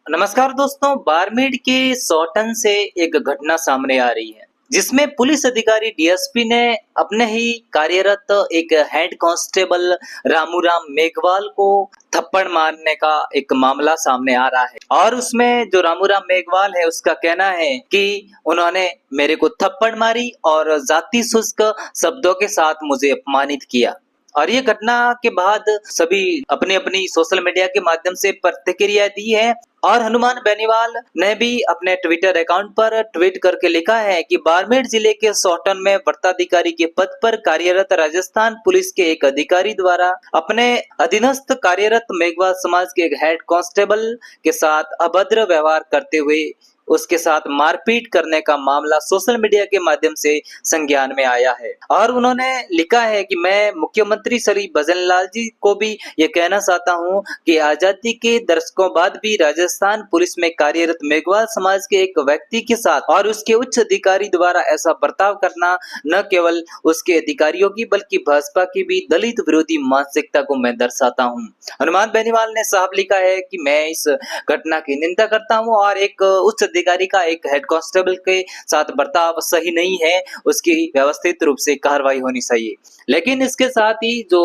नमस्कार दोस्तों, बारमेड़ के सोटन से एक घटना सामने आ रही है जिसमें पुलिस अधिकारी डीएसपी ने अपने ही कार्यरत एक हेड कांस्टेबल रामूराम मेघवाल को थप्पड़ मारने का एक मामला सामने आ रहा है। और उसमें जो रामूराम मेघवाल है उसका कहना है कि उन्होंने मेरे को थप्पड़ मारी और जाति शुष्क शब्दों के साथ मुझे अपमानित किया। और ये घटना के बाद सभी अपनी अपनी सोशल मीडिया के माध्यम से प्रतिक्रिया दी है। और हनुमान बेनीवाल ने भी अपने ट्विटर अकाउंट पर ट्वीट करके लिखा है कि बाड़मेर जिले के सोटन में वृत्ताधिकारी के पद पर कार्यरत राजस्थान पुलिस के एक अधिकारी द्वारा अपने अधीनस्थ कार्यरत मेघवाल समाज के एक हेड कांस्टेबल के साथ अभद्र व्यवहार करते हुए उसके साथ मारपीट करने का मामला सोशल मीडिया के माध्यम से संज्ञान में आया है। और उन्होंने लिखा है कि मैं मुख्यमंत्री श्री भजनलाल जी को भी ये कहना चाहता हूँ कि आजादी के दशकों बाद भी राजस्थान पुलिस में कार्यरत मेघवाल समाज के एक व्यक्ति के साथ और उसके उच्च अधिकारी द्वारा ऐसा बर्ताव करना न केवल उसके अधिकारियों की बल्कि भाजपा की भी दलित विरोधी मानसिकता को मैं दर्शाता हूँ। हनुमान बेनीवाल ने साफ लिखा है कि मैं इस घटना की निंदा करता हूँ और एक उच्च अधिकारी का एक हेड कांस्टेबल के साथ बर्ताव सही नहीं है, उसकी व्यवस्थित रूप से कार्रवाई होनी चाहिए। लेकिन इसके साथ ही जो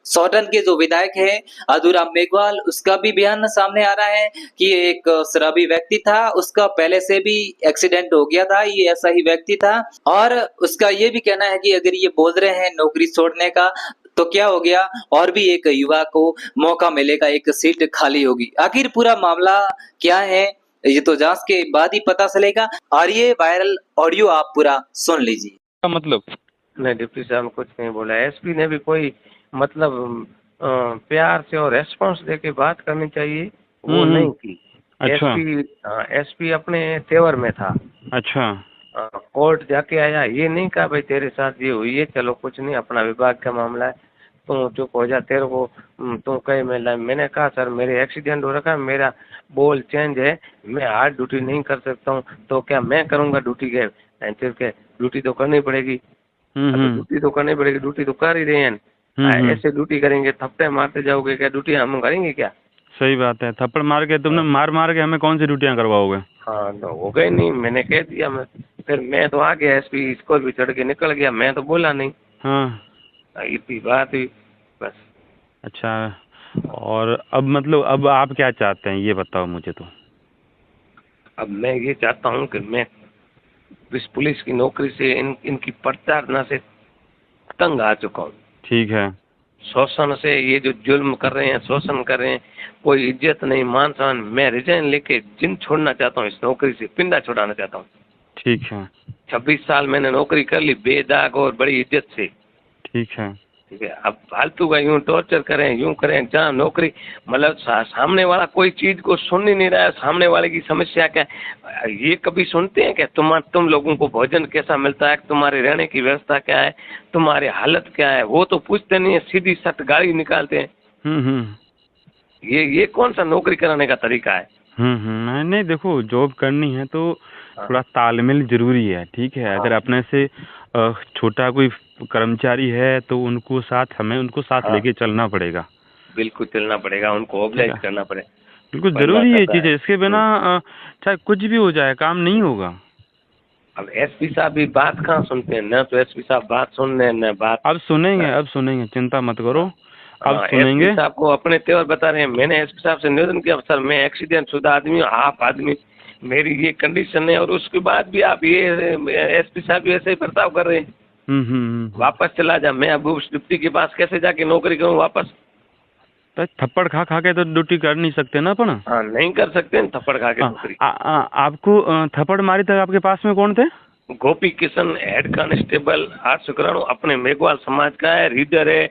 सोटन के जो विधायक है आदूराम मेघवाल, उसका भी बयान सामने आ रहा है कि एक शराबी व्यक्ति था, उसका पहले से भी एक्सीडेंट हो गया था, ये ऐसा ही व्यक्ति था। और उसका ये भी कहना है कि अगर ये बोल रहे हैं नौकरी छोड़ने का तो क्या हो गया, और भी एक युवा को मौका मिलेगा, एक सीट खाली होगी। आखिर पूरा मामला क्या है ये तो जांच के बाद ही पता चलेगा। और ये वायरल ऑडियो आप पूरा सुन लीजिए। का मतलब नहीं, डिप्टी साहब ने कुछ नहीं बोला। एसपी ने भी कोई मतलब प्यार से और रेस्पॉन्स देके बात करनी चाहिए, वो नहीं की। अच्छा। एसपी अपने तेवर में था। अच्छा। कोर्ट जाके आया, ये नहीं कहा भाई तेरे साथ ये हुई है, चलो कुछ नहीं, अपना विभाग का मामला है, तू चुप हो जा, तेरे को तू कहीं मैंने कहा सर मेरे एक्सीडेंट हो रखा है, मेरा बोल चेंज है, मैं हार्ड ड्यूटी नहीं कर सकता हूँ, तो क्या मैं करूँगा ड्यूटी के? ड्यूटी तो करनी पड़ेगी। ड्यूटी तो करनी पड़ेगी, ड्यूटी तो कर ही रहे हैं। ऐसे ड्यूटी करेंगे, थप्पे मारते जाओगे, क्या ड्यूटी हम करेंगे क्या? सही बात है, थप्पड़ मार के तुमने मार के हमें कौन सी ड्यूटियां करवाओगे? हाँ, तो हो गए नहीं, मैंने कह दिया। फिर मैं तो आ गया, एसपी स्कोर भी चढ़ के निकल गया, मैं तो बोला नहीं। हाँ, इतनी बात हुई बस। अच्छा। और अब मतलब अब आप क्या चाहते हैं ये बताओ मुझे तो। अब मैं ये चाहता हूँ कि मैं इस पुलिस की नौकरी से इनकी प्रताड़ना से तंग आ चुका हूँ। ठीक है। शोषण से, ये जो जुल्म कर रहे हैं, शोषण कर रहे हैं, कोई इज्जत नहीं, मान सम्मान। मैं रिजाइन लेके जिन छोड़ना चाहता हूँ, इस नौकरी से पिंडा छुड़ाना चाहता हूँ। ठीक है। 26 साल मैंने नौकरी कर ली बेदाग और बड़ी इज्जत से। ठीक है। ठीक है, अब फालतू का यूं टॉर्चर करें, यूं करें, जहाँ नौकरी मतलब सामने वाला कोई चीज को सुन ही नहीं रहा है, सामने वाले की समस्या क्या है ये कभी सुनते हैं क्या? तुम लोगों को भोजन कैसा मिलता है, तुम्हारे रहने की व्यवस्था क्या है, तुम्हारी हालत क्या है, वो तो पूछते नहीं है, सीधी सट गाड़ी निकालते हैं। ये कौन सा नौकरी कराने का तरीका है? नहीं नहीं, देखो जॉब करनी है तो थोड़ा तालमेल जरूरी है। ठीक है, अगर अपने से छोटा कोई कर्मचारी है तो हमें उनको साथ लेके चलना पड़ेगा। बिल्कुल चलना पड़ेगा, उनको ऑब्लाइज करना पड़ेगा, बिल्कुल जरूरी ये चीज है। इसके बिना चाहे कुछ भी हो जाए काम नहीं होगा। अब एसपी साहब भी बात कहाँ सुनते हैं, न तो एसपी साहब बात सुन रहे हैं न बात। अब सुनेंगे, चिंता मत करो, अब सुनेंगे। एसपी साहब को अपने तेवर बता रहे हैं। मैंने एसपी साहब से निवेदन किया, सर मैं एक्सीडेंट शुदा आदमी हूँ, आप आदमी, मेरी ये कंडीशन है, और उसके बाद भी आप ये एसपी साहब भी ऐसे ही बर्ताव कर रहे हैं। वापस चला जा, मैं अब उस डिप्टी के पास कैसे जाके नौकरी करूँ वापस? थप्पड़ खा के तो ड्यूटी कर नहीं सकते ना अपन। हाँ, नहीं कर सकते थप्पड़ खा के नौकरी। आपको थप्पड़ मारी तक आपके पास में कौन थे? गोपी किशन हेड कांस्टेबल 8 शुक्राणु, अपने मेघवाल समाज का है, रीडर है,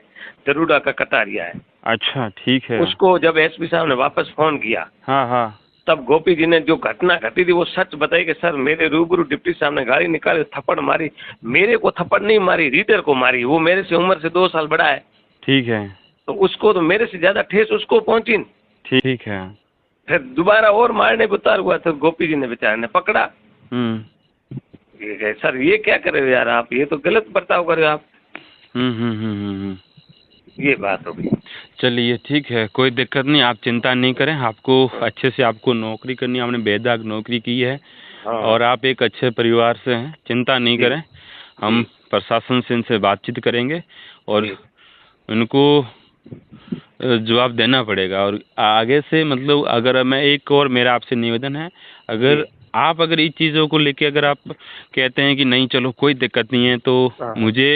दरोड़ा का कटारिया है। अच्छा, ठीक है। उसको जब एसपी साहब ने वापस फोन किया, हाँ, तब गोपी जी ने जो घटना घटी थी वो सच बताई कि सर मेरे रूबरू डिप्टी साहब ने गाड़ी निकाली, थप्पड़ मारी, मेरे को थप्पड़ नहीं मारी, रीडर को मारी, वो मेरे से उम्र से 2 साल बड़ा है। ठीक है, तो उसको तो मेरे से ज्यादा ठेस उसको पहुंची। ठीक है। फिर दोबारा और मारने को उतार हुआ, तो गोपी जी ने बेचारे ने पकड़ा। ये सर ये क्या कर रहे हो यार आप, ये तो गलत बर्ताव कर रहे हो आप। ये बात हो गई। चलिए ठीक है, कोई दिक्कत नहीं, आप चिंता नहीं करें। आपको अच्छे से आपको नौकरी करनी है, आपने बेदाग नौकरी की है हाँ और आप एक अच्छे परिवार से हैं, चिंता नहीं जी, करें। हम प्रशासन से इनसे बातचीत करेंगे और जी उनको जवाब देना पड़ेगा। और आगे से मतलब अगर मैं एक और मेरा आपसे निवेदन है, अगर आप अगर इस चीज़ों को लेके अगर आप कहते हैं कि नहीं चलो कोई दिक्कत नहीं है, तो हाँ। मुझे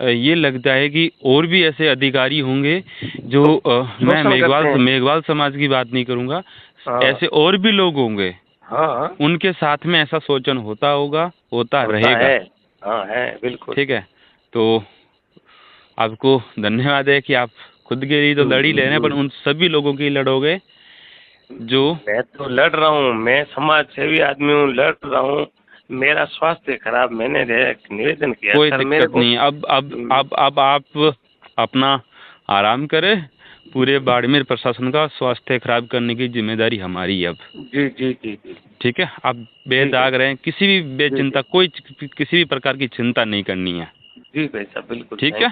ये लगता है कि और भी ऐसे अधिकारी होंगे जो मैं शोषण करते हैं। मेघवाल समाज की बात नहीं करूँगा, हाँ ऐसे और भी लोग होंगे, हाँ उनके साथ में ऐसा शोषण होता होगा, होता होता रहेगा। है। हाँ है बिल्कुल। ठीक है, तो आपको धन्यवाद है कि आप खुद के लिए तो लड़ ही ले रहे हैं, पर उन सभी लोगों के लिए लड़ोगे जो मैं तो लड़ रहा हूँ, मैं समाज सेवी आदमी हूँ, लड़ रहा हूँ। मेरा स्वास्थ्य खराब, मैंने निवेदन किया कोई सर मेरे दिक्कत को। नहीं। अब आप अपना आराम करें। पूरे बाड़मेर प्रशासन का स्वास्थ्य खराब करने की जिम्मेदारी हमारी है अब। जी जी जी जी ठीक है, आप बेदाग रहें, किसी भी बेचिंता, कोई किसी भी प्रकार की चिंता नहीं करनी है। जी भाई साहब बिल्कुल। ठीक है,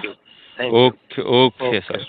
thank you. Okay okay sir.